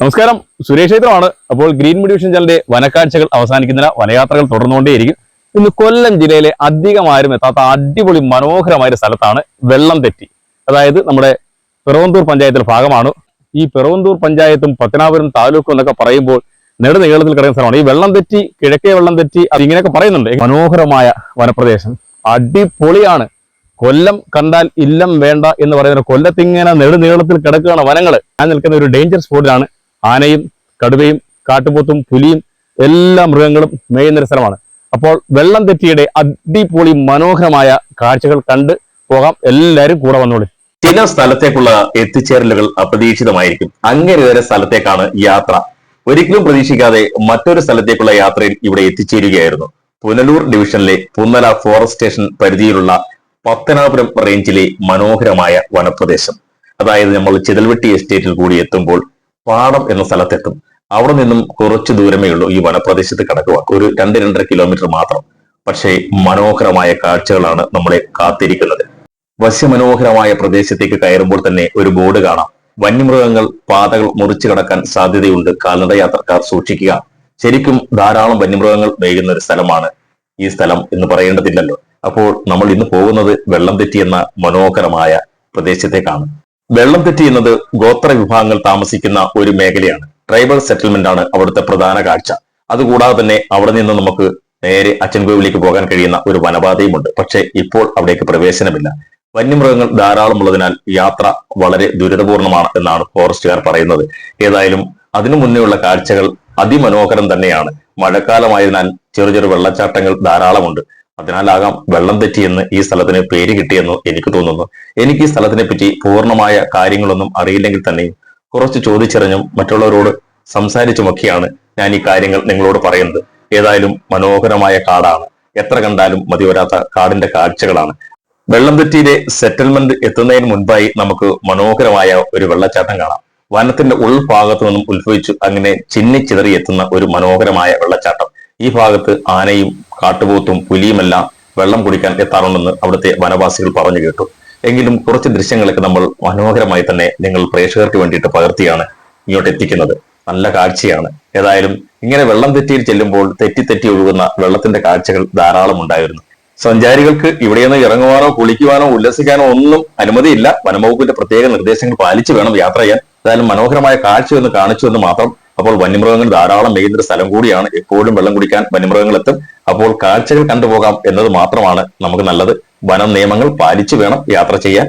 നമസ്കാരം, സുരേഷ് ക്ഷേത്രമാണ്. അപ്പോൾ ഗ്രീൻ മീഡിയ വിഷൻ ചാനലിന്റെ വനക്കാഴ്ചകൾ അവസാനിക്കുന്ന വനയാത്രകൾ തുടർന്നുകൊണ്ടേയിരിക്കും. ഇന്ന് കൊല്ലം ജില്ലയിലെ അധികം ആരും എത്താത്ത അടിപൊളി മനോഹരമായ ഒരു സ്ഥലത്താണ് വെള്ളംതെറ്റി. അതായത് നമ്മുടെ പിറവന്തൂർ പഞ്ചായത്തിലെ ഭാഗമാണ്. ഈ പിറവന്തൂർ പഞ്ചായത്തും പത്തനാപുരം താലൂക്കും എന്നൊക്കെ പറയുമ്പോൾ നെടുനീളത്തിൽ കിടക്കുന്ന സ്ഥലമാണ് ഈ വെള്ളംതെറ്റി. കിഴക്കേ വെള്ളംതെറ്റി അതിങ്ങനെയൊക്കെ പറയുന്നുണ്ട്. മനോഹരമായ വനപ്രദേശം, അടിപൊളിയാണ്. കൊല്ലം കണ്ടാൽ ഇല്ലം വേണ്ട എന്ന് പറയുന്ന കൊല്ലത്തിങ്ങനെ നെടുനീളത്തിൽ കിടക്കുകയാണ് വനങ്ങൾ. ഞാൻ നിൽക്കുന്ന ഒരു ഡേഞ്ചർ സ്പോട്ടിലാണ്. ആനയും കടുവയും കാട്ടുപോത്തും പുലിയും എല്ലാ മൃഗങ്ങളും മേയുന്നൊരു സ്ഥലമാണ്. അപ്പോൾ വെള്ളംതെറ്റിയുടെ അടിപൊളി മനോഹരമായ കാഴ്ചകൾ കണ്ട് പോകാം. എല്ലാവരും കൂടെ വന്നോളൂ. ചില സ്ഥലത്തേക്കുള്ള എത്തിച്ചേരലുകൾ അപ്രതീക്ഷിതമായിരിക്കും. അങ്ങനെ ഒരു സ്ഥലത്തേക്കാണ് യാത്ര. ഒരിക്കലും പ്രതീക്ഷിക്കാതെ മറ്റൊരു സ്ഥലത്തേക്കുള്ള യാത്രയിൽ ഇവിടെ എത്തിച്ചേരുകയായിരുന്നു. പുനലൂർ ഡിവിഷനിലെ പുന്നല ഫോറസ്റ്റ് സ്റ്റേഷൻ പരിധിയിലുള്ള പത്തനാപുരം റേഞ്ചിലെ മനോഹരമായ വനപ്രദേശം. അതായത് നമ്മൾ ചിതൽവെട്ടി എസ്റ്റേറ്റിൽ കൂടി എത്തുമ്പോൾ പാടം എന്ന സ്ഥലത്തെത്തും. അവിടെ നിന്നും കുറച്ചു ദൂരമേ ഉള്ളൂ ഈ വനപ്രദേശത്ത് കടക്കുക, ഒരു 2-2.5 കിലോമീറ്റർ മാത്രം. പക്ഷേ മനോഹരമായ കാഴ്ചകളാണ് നമ്മളെ കാത്തിരിക്കുന്നത്. വശ്യമനോഹരമായ പ്രദേശത്തേക്ക് കയറുമ്പോൾ തന്നെ ഒരു ബോർഡ് കാണാം. വന്യമൃഗങ്ങൾ പാതകൾ മുറിച്ചു കടക്കാൻ സാധ്യതയുണ്ട്, കാൽനട യാത്രക്കാർ സൂക്ഷിക്കുക. ശരിക്കും ധാരാളം വന്യമൃഗങ്ങൾ മേയുന്ന ഒരു സ്ഥലമാണ് ഈ സ്ഥലം എന്ന് പറയേണ്ടതില്ലല്ലോ. അപ്പോൾ നമ്മൾ ഇന്ന് പോകുന്നത് വെള്ളംതെറ്റി എന്ന മനോഹരമായ പ്രദേശത്തേക്കാണ്. വെള്ളംതെറ്റി എന്നത് ഗോത്ര വിഭാഗങ്ങൾ താമസിക്കുന്ന ഒരു മേഖലയാണ്. ട്രൈബൽ സെറ്റിൽമെന്റ് ആണ് അവിടുത്തെ പ്രധാന കാഴ്ച. അതുകൂടാതെ തന്നെ അവിടെ നിന്ന് നമുക്ക് നേരെ അച്ചൻകോവിലേക്ക് പോകാൻ കഴിയുന്ന ഒരു വനപാതയുമുണ്ട്. പക്ഷെ ഇപ്പോൾ അവിടേക്ക് പ്രവേശനമില്ല. വന്യമൃഗങ്ങൾ ധാരാളം ഉള്ളതിനാൽ യാത്ര വളരെ ദുരിതപൂർണമാണ് എന്നാണ് ഫോറസ്റ്റുകാർ പറയുന്നത്. ഏതായാലും അതിനു മുന്നേയുള്ള കാഴ്ചകൾ അതിമനോഹരം തന്നെയാണ്. മഴക്കാലമായതിനാൽ ചെറു വെള്ളച്ചാട്ടങ്ങൾ ധാരാളമുണ്ട്. അതിനാലാകാം വെള്ളംതെറ്റി എന്ന് ഈ സ്ഥലത്തിന് പേര് കിട്ടിയെന്ന് എനിക്ക് തോന്നുന്നു. എനിക്ക് ഈ സ്ഥലത്തിനെ പറ്റി പൂർണ്ണമായ കാര്യങ്ങളൊന്നും അറിയില്ലെങ്കിൽ തന്നെയും കുറച്ച് ചോദിച്ചറിഞ്ഞും മറ്റുള്ളവരോട് സംസാരിച്ചുമൊക്കെയാണ് ഞാൻ ഈ കാര്യങ്ങൾ നിങ്ങളോട് പറയുന്നത്. ഏതായാലും മനോഹരമായ കാടാണ്. എത്ര കണ്ടാലും മതിവരാത്ത കാടിന്റെ കാഴ്ചകളാണ്. വെള്ളംതെറ്റിയിലെ സെറ്റിൽമെന്റ് എത്തുന്നതിന് മുൻപായി നമുക്ക് മനോഹരമായ ഒരു വെള്ളച്ചാട്ടം കാണാം. വനത്തിന്റെ ഉൾഭാഗത്തു നിന്നും ഉത്ഭവിച്ചു അങ്ങനെ ചിന്നിച്ചിതറി എത്തുന്ന ഒരു മനോഹരമായ വെള്ളച്ചാട്ടം. ഈ ഭാഗത്ത് ആനയും കാട്ടുപോത്തും പുലിയുമെല്ലാം വെള്ളം കുടിക്കാൻ എത്താറുണ്ടെന്ന് അവിടുത്തെ വനവാസികൾ പറഞ്ഞു കേട്ടു. എങ്കിലും കുറച്ച് ദൃശ്യങ്ങളൊക്കെ നമ്മൾ മനോഹരമായി തന്നെ നിങ്ങൾ പ്രേക്ഷകർക്ക് വേണ്ടിയിട്ട് പകർത്തിയാണ് ഇങ്ങോട്ട് എത്തിക്കുന്നത്. നല്ല കാഴ്ചയാണ്. ഏതായാലും ഇങ്ങനെ വെള്ളംതെറ്റിയിൽ ചെല്ലുമ്പോൾ തെറ്റി ഒഴുകുന്ന വെള്ളത്തിന്റെ കാഴ്ചകൾ ധാരാളം ഉണ്ടായിരുന്നു. സഞ്ചാരികൾക്ക് ഇവിടെ നിന്ന് ഇറങ്ങുവാനോ കുളിക്കുവാനോ ഉല്ലസിക്കാനോ ഒന്നും അനുമതിയില്ല. വനംവകുപ്പിന്റെ പ്രത്യേക നിർദ്ദേശങ്ങൾ പാലിച്ചു വേണം യാത്ര ചെയ്യാൻ. ഏതായാലും മനോഹരമായ കാഴ്ച എന്ന് കാണിച്ചു എന്ന് മാത്രം. അപ്പോൾ വന്യമൃഗങ്ങൾ ധാരാളം മേയുന്ന സ്ഥലം കൂടിയാണ്. എപ്പോഴും വെള്ളം കുടിക്കാൻ വന്യമൃഗങ്ങൾ എത്തും. അപ്പോൾ കാഴ്ചകൾ കണ്ടുപോകാം എന്നത് മാത്രമാണ് നമുക്ക് നല്ലത്. വനം നിയമങ്ങൾ പാലിച്ചു വേണം യാത്ര ചെയ്യാൻ.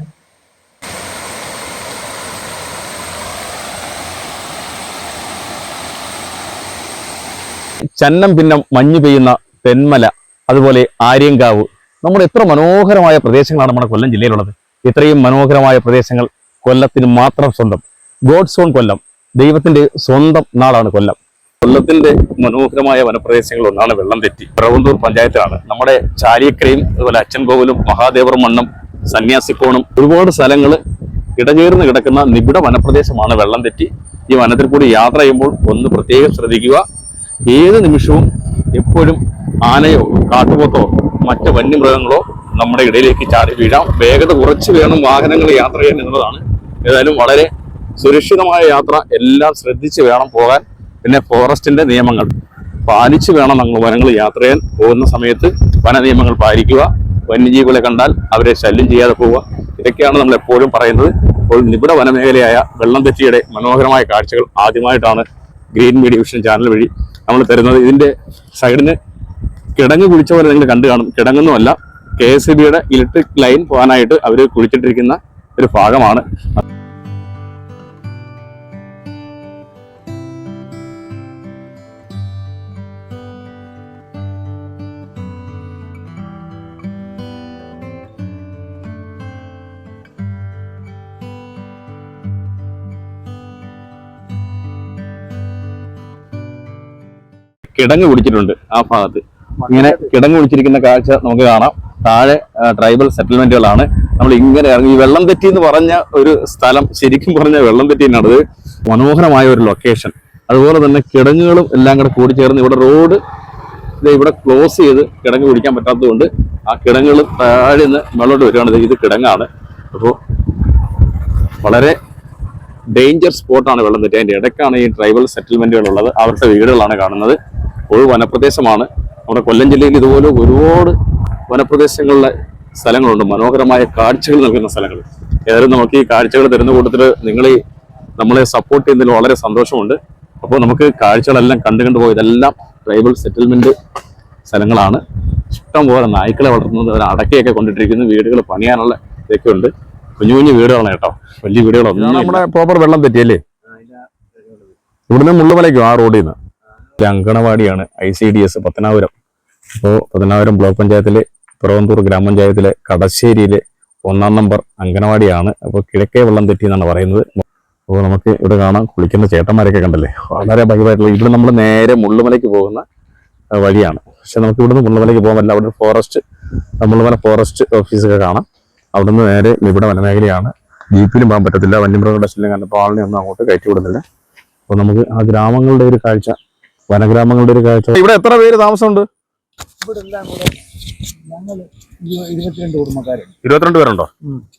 ചന്നം ഭിന്നം മഞ്ഞു പെയ്യുന്ന തെന്മല, അതുപോലെ ആര്യങ്കാവ്, നമ്മുടെ എത്ര മനോഹരമായ പ്രദേശങ്ങളാണ് നമ്മുടെ കൊല്ലം ജില്ലയിലുള്ളത്. ഇത്രയും മനോഹരമായ പ്രദേശങ്ങൾ കൊല്ലത്തിന് മാത്രം സ്വന്തം. ഗോഡ്സ് ഓൺ കൊല്ലം, ദൈവത്തിന്റെ സ്വന്തം നാടാണ് കൊല്ലം. കൊല്ലത്തിന്റെ മനോഹരമായ വനപ്രദേശങ്ങൾ ഒന്നാണ് വെള്ളംതെറ്റി. പിറവന്തൂർ പഞ്ചായത്തിലാണ്. നമ്മുടെ ചാലിയക്കരയും അതുപോലെ അച്ചൻകോവിലും മഹാദേവർ മണ്ണും സന്യാസിക്കോണും ഒരുപാട് സ്ഥലങ്ങൾ ഇടചേർന്ന് കിടക്കുന്ന നിബിഡ വനപ്രദേശമാണ് വെള്ളംതെറ്റി. ഈ വനത്തിൽ കൂടി യാത്ര ചെയ്യുമ്പോൾ ഒന്ന് പ്രത്യേകം ശ്രദ്ധിക്കുക. ഏത് നിമിഷവും എപ്പോഴും ആനയോ കാട്ടുപോത്തോ മറ്റ് വന്യമൃഗങ്ങളോ നമ്മുടെ ഇടയിലേക്ക് ചാടി വീഴാം. വേഗത കുറച്ച് വേണം വാഹനങ്ങൾ യാത്ര ചെയ്യാൻ എന്നുള്ളതാണ്. ഏതായാലും വളരെ സുരക്ഷിതമായ യാത്ര, എല്ലാം ശ്രദ്ധിച്ച് വേണം പോകാൻ. പിന്നെ ഫോറസ്റ്റിന്റെ നിയമങ്ങൾ പാലിച്ചു വേണം നമ്മൾ വനങ്ങൾ യാത്ര ചെയ്യാൻ പോകുന്ന സമയത്ത്. വന നിയമങ്ങൾ പാലിക്കുക. വന്യജീവികളെ കണ്ടാൽ അവരെ ശല്യം ചെയ്യാതെ പോവുക. ഇതൊക്കെയാണ് നമ്മൾ എപ്പോഴും പറയുന്നത്. അപ്പോൾ നിബിഡ വനമേഖലയായ വെള്ളംതെറ്റിയുടെ മനോഹരമായ കാഴ്ചകൾ ആദ്യമായിട്ടാണ് ഗ്രീൻ മീഡിയ വിഷൻ ചാനൽ വഴി നമ്മൾ തരുന്നത്. ഇതിന്റെ സൈഡിന് കിടങ്ങ് കുഴിച്ച പോലെ നിങ്ങൾ കണ്ടു കാണും. കിടങ്ങൊന്നുമല്ല, KSEBയുടെ ഇലക്ട്രിക് ലൈൻ പോകാനായിട്ട് അവർ കുഴിച്ചിട്ടിരിക്കുന്ന ഒരു ഭാഗമാണ്. കിടങ്ങ് കുടിച്ചിട്ടുണ്ട് ആ ഭാഗത്ത്. ഇങ്ങനെ കിടങ്ങ് കുടിച്ചിരിക്കുന്ന കാഴ്ച നമുക്ക് കാണാം. താഴെ ട്രൈബൽ സെറ്റിൽമെന്റുകളാണ്. നമ്മൾ ഇങ്ങനെ ഇറങ്ങി ഈ വെള്ളംതെറ്റി എന്ന് പറഞ്ഞ ഒരു സ്ഥലം ശരിക്കും പറഞ്ഞ വെള്ളംതെറ്റി തന്നെയാണ്. അത് മനോഹരമായ ഒരു ലൊക്കേഷൻ. അതുപോലെ തന്നെ കിടങ്ങുകളും എല്ലാം കൂടെ കൂടിച്ചേർന്ന് ഇവിടെ റോഡ് ഇവിടെ ക്ലോസ് ചെയ്ത് കിടങ്ങ് കുടിക്കാൻ പറ്റാത്തതുകൊണ്ട് ആ കിടങ്ങുകൾ താഴെ നിന്ന് വെള്ളോട്ട് വരികയാണ്. ഇത് കിടങ്ങാണ്. അപ്പോൾ വളരെ ഡേഞ്ചർ സ്പോട്ടാണ് വെള്ളം തെറ്റി. അതിന്റെ ഇടയ്ക്കാണ് ഈ ട്രൈബൽ സെറ്റിൽമെന്റുകൾ ഉള്ളത്. അവരുടെ വീടുകളാണ് കാണുന്നത്. ഒരു വനപ്രദേശമാണ്. നമ്മുടെ കൊല്ലം ജില്ലയിൽ ഇതുപോലെ ഒരുപാട് വനപ്രദേശങ്ങളിലെ സ്ഥലങ്ങളുണ്ട്, മനോഹരമായ കാഴ്ചകൾ നൽകുന്ന സ്ഥലങ്ങൾ. ഏതായാലും നമുക്ക് ഈ കാഴ്ചകൾ തരുന്ന കൂട്ടത്തിൽ നമ്മളെ സപ്പോർട്ട് ചെയ്യുന്നതിൽ വളരെ സന്തോഷമുണ്ട്. അപ്പോൾ നമുക്ക് കാഴ്ചകളെല്ലാം കണ്ടു പോയി. ഇതെല്ലാം ട്രൈബൽ സെറ്റിൽമെന്റ് സ്ഥലങ്ങളാണ്. ഇഷ്ടം പോലെ നായ്ക്കളെ വളർത്തുന്നത്, അവർ അടക്കയൊക്കെ കൊണ്ടിട്ടിരിക്കുന്നു. വീടുകൾ പണിയാനുള്ള ഇതൊക്കെ ഉണ്ട്. കുഞ്ഞു കുഞ്ഞു വീടുകളാണ് കേട്ടോ, വലിയ വീടുകളൊന്നും. നമ്മുടെ പ്രോപ്പർ വെള്ളം തെറ്റിയല്ലേ? ഇവിടുന്ന് മുള്ളുമലയ്ക്കും ആ റോഡിൽ നിന്ന്. അങ്കണവാടിയാണ് ICDS പത്തനാപുരം. അപ്പോൾ പത്തനാപുരം ബ്ലോക്ക് പഞ്ചായത്തിലെ പിറവന്തൂർ ഗ്രാമപഞ്ചായത്തിലെ കടശ്ശേരിയിലെ 1-ാം നമ്പർ അങ്കണവാടിയാണ്. അപ്പോൾ കിഴക്കേ വെള്ളം തെറ്റി എന്നാണ് പറയുന്നത്. അപ്പോൾ നമുക്ക് ഇവിടെ കാണാം കുളിക്കുന്ന ചേട്ടന്മാരൊക്കെ കണ്ടല്ലേ, വളരെ ഭംഗിയായിട്ടുള്ള. ഇവിടെ നമ്മൾ നേരെ മുള്ളുമലയ്ക്ക് പോകുന്ന വഴിയാണ്. പക്ഷെ നമുക്ക് ഇവിടുന്ന് മുള്ളുമലയ്ക്ക് പോകാൻ പറ്റില്ല. അവിടെ മുള്ളുമല ഫോറസ്റ്റ് ഓഫീസൊക്കെ കാണാം. അവിടുന്ന് നേരെ ഇവിടെ വനമേഖലയാണ്. ജീപ്പിലും പോകാൻ പറ്റത്തില്ല, വന്യമൃഗങ്ങളുടെ ശല്യം കണ്ടപ്പോൾ ആളിനെ ഒന്നും അങ്ങോട്ട് കയറ്റി വിടുന്നില്ല. അപ്പോൾ നമുക്ക് ആ ഗ്രാമങ്ങളുടെ ഒരു കാഴ്ച, വനഗ്രാമങ്ങളുടെ ഒരു കാഴ്ച. ഇവിടെ എത്ര പേര് താമസമുണ്ട്? ഇവിടെ എല്ലാം കൂടെ ഞങ്ങൾ 22 കുടുംബക്കാരുണ്ട്. 22 പേരുണ്ടോ?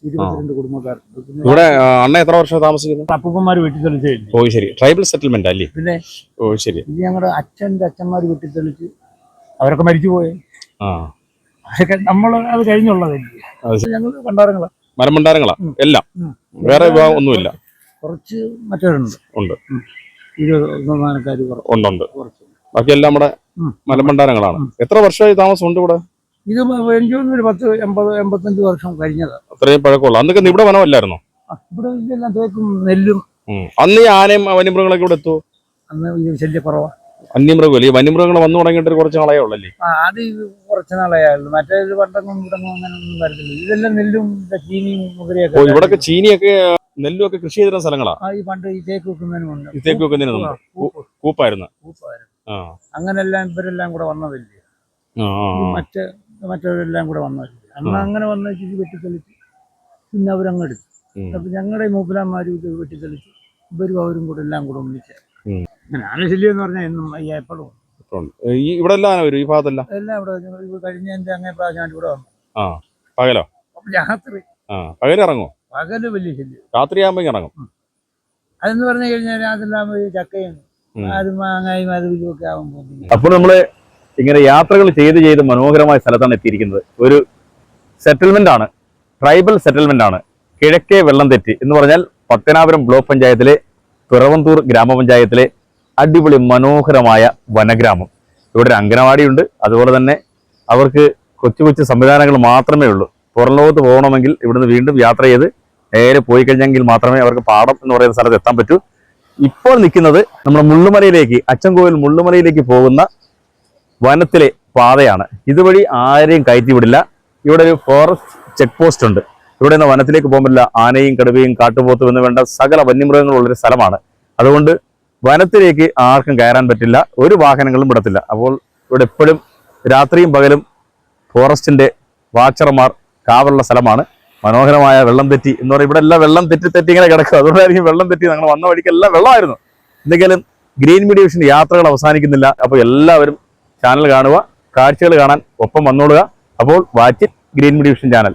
22 കുടുംബക്കാരുണ്ട്. ഇവിടെ അണ്ണ എത്ര വർഷം താമസിക്കുന്നു? അപ്പൂപ്പന്മാർ വെട്ടിത്തെളിച്ചില്ല. ഓ ശരി, ട്രൈബൽ സെറ്റിൽമെന്റ് അല്ലേ? പിന്നെ ഓ ശരി. ഇത് ഞങ്ങളുടെ അച്ഛന്മാർ വെട്ടിത്തെളിച്ച് അവരൊക്കെ മരിച്ചു പോയി. അതൊക്കെ നമ്മൾ അത് കഴിഞ്ഞുള്ളതല്ലേ. ഞങ്ങൾ ഭണ്ഡാരങ്ങളാ, മരമണ്ടാരങ്ങളാ എല്ലാം, വേറെ വിഭാഗം ഒന്നുമില്ല. കുറച്ച് മറ്റവരുണ്ട്, ഉണ്ട് 20 ഉണ്ട്. ബാക്കി എല്ലാം നമ്മുടെ മലമണ്ടാരങ്ങളാണ്. എത്ര വർഷമായി താമസമുണ്ട് ഇവിടെ? ഇത് എനിക്ക് തോന്നുന്നു ഒരു 80-85 വർഷം കഴിഞ്ഞതാണ്. അത്രയും പഴക്കമുള്ള. അന്നൊക്കെ ഇവിടെ വനമല്ലായിരുന്നോ? ഇവിടെ ഇതെല്ലാം തേക്കും നെല്ലും. അന്ന് ഈ ആനയും വന്യമൃഗങ്ങളൊക്കെ ഇവിടെ എത്തുമോ? അന്ന് ശല്യക്കുറവാ. വന്യമൃഗം ഈ വന്യമൃഗങ്ങൾ വന്നു തുടങ്ങിയിട്ട് കുറച്ച് നാളേ ഉള്ളല്ലേ? അത് കുറച്ച് നാളെയായുള്ളൂ. മറ്റേത് പണ്ടൊന്നും ഇവിടൊന്നും അങ്ങനെ ഒന്നും വരത്തില്ല. ഇതെല്ലാം നെല്ലും ചീനിയും മുതിരയൊക്കെ. ഇവിടൊക്കെ ചീനിയൊക്കെ നെല്ലും ഒക്കെ കൃഷി ചെയ്തിരുന്ന സ്ഥലങ്ങളാ. ഈ പണ്ട് ഈ തേക്ക് വെക്കുന്നതിനുണ്ട്. ഈ തേക്ക് വെക്കുന്നതിന് കൂപ്പായിരുന്നു. അങ്ങനെല്ലാം ഇവരെല്ലാം കൂടെ വന്നതല്ലേ, മറ്റവരെല്ലാം കൂടെ വന്നതല്ലേ. അന്ന് അങ്ങനെ വന്ന ഇത് വെട്ടിത്തെളിച്ച് പിന്നെ അവരങ്ങ് എടുത്തു. അപ്പൊ ഞങ്ങളുടെ മൂപ്പലാന്മാരും ഇത് വെട്ടിത്തെളിച്ച് ഇവരും അവരും കൂടെ എല്ലാം കൂടെ ഒന്നിച്ച്. അങ്ങനെ ആനശല്യം എന്ന് പറഞ്ഞാൽ എന്നും എപ്പോഴും ഇവിടെ എല്ലാം വരും. ഈ ഭാഗത്തല്ല എല്ലാം ഇവിടെ കഴിഞ്ഞ അങ്ങേ പ്രാവശ്യം ഇവിടെ വന്നു. പകലോ? രാത്രി പകല് ഇറങ്ങുമോ? പകല് വലിയ ശല്യം. രാത്രിയാകുമ്പോ ഇറങ്ങും. അതെന്ന് പറഞ്ഞു കഴിഞ്ഞാൽ അതെല്ലാം ചക്കയും അത് മാങ്ങായും അത് ഇതുമൊക്കെ ആകുമ്പോൾ. അപ്പോൾ നമ്മള് ഇങ്ങനെ യാത്രകൾ ചെയ്ത് മനോഹരമായ സ്ഥലത്താണ് എത്തിയിരിക്കുന്നത്. ഒരു സെറ്റിൽമെന്റ് ആണ്, ട്രൈബൽ സെറ്റിൽമെന്റ് ആണ്. കിഴക്കേ വെള്ളം തെറ്റി എന്ന് പറഞ്ഞാൽ പത്തനാപുരം ബ്ലോക്ക് പഞ്ചായത്തിലെ പിറവന്തൂർ ഗ്രാമപഞ്ചായത്തിലെ അടിപൊളി മനോഹരമായ വനഗ്രാമം. ഇവിടെ ഒരു അംഗനവാടിയുണ്ട്. അതുപോലെ തന്നെ അവർക്ക് കൊച്ചു കൊച്ചു സംവിധാനങ്ങൾ മാത്രമേ ഉള്ളൂ. പുറം ലോകത്ത് പോകണമെങ്കിൽ ഇവിടുന്ന് വീണ്ടും യാത്ര ചെയ്ത് നേരെ പോയി കഴിഞ്ഞെങ്കിൽ മാത്രമേ അവർക്ക് പാടം എന്ന് പറയുന്ന സ്ഥലത്ത് എത്താൻ പറ്റൂ. ഇപ്പോൾ നിൽക്കുന്നത് നമ്മുടെ മുള്ളുമലയിലേക്ക്, അച്ചൻകോവിൽ മുള്ളുമലയിലേക്ക് പോകുന്ന വനത്തിലെ പാതയാണ്. ഇതുവഴി ആരെയും കയറ്റി വിടില്ല. ഇവിടെ ഒരു ഫോറസ്റ്റ് ചെക്ക് പോസ്റ്റ് ഉണ്ട്. ഇവിടെ നിന്ന് വനത്തിലേക്ക് പോകാൻ പറ്റില്ല. ആനയും കടുവയും കാട്ടുപോത്തും എന്ന് വേണ്ട സകല വന്യമൃഗങ്ങളുള്ളൊരു സ്ഥലമാണ്. അതുകൊണ്ട് വനത്തിലേക്ക് ആർക്കും കയറാൻ പറ്റില്ല, ഒരു വാഹനങ്ങളും വിടത്തില്ല. അപ്പോൾ ഇവിടെ എപ്പോഴും രാത്രിയും പകലും ഫോറസ്റ്റിന്റെ വാച്ചർമാർ കാവലുള്ള സ്ഥലമാണ്. മനോഹരമായ വെള്ളം തെറ്റി എന്ന് പറയുമ്പോൾ ഇവിടെ എല്ലാം വെള്ളം തെറ്റി ഇങ്ങനെ കിടക്കും. അതുകൊണ്ടായിരിക്കും വെള്ളം തെറ്റി. ഞങ്ങൾ വന്ന വഴിക്കെല്ലാം വെള്ളമായിരുന്നു. എന്തെങ്കിലും ഗ്രീൻ മീഡിയ വിഷൻ യാത്രകൾ അവസാനിക്കുന്നില്ല. അപ്പോൾ എല്ലാവരും ചാനൽ കാണുക, കാഴ്ചകൾ കാണാൻ ഒപ്പം വന്നോളുക. അപ്പോൾ watch it green media vision channel.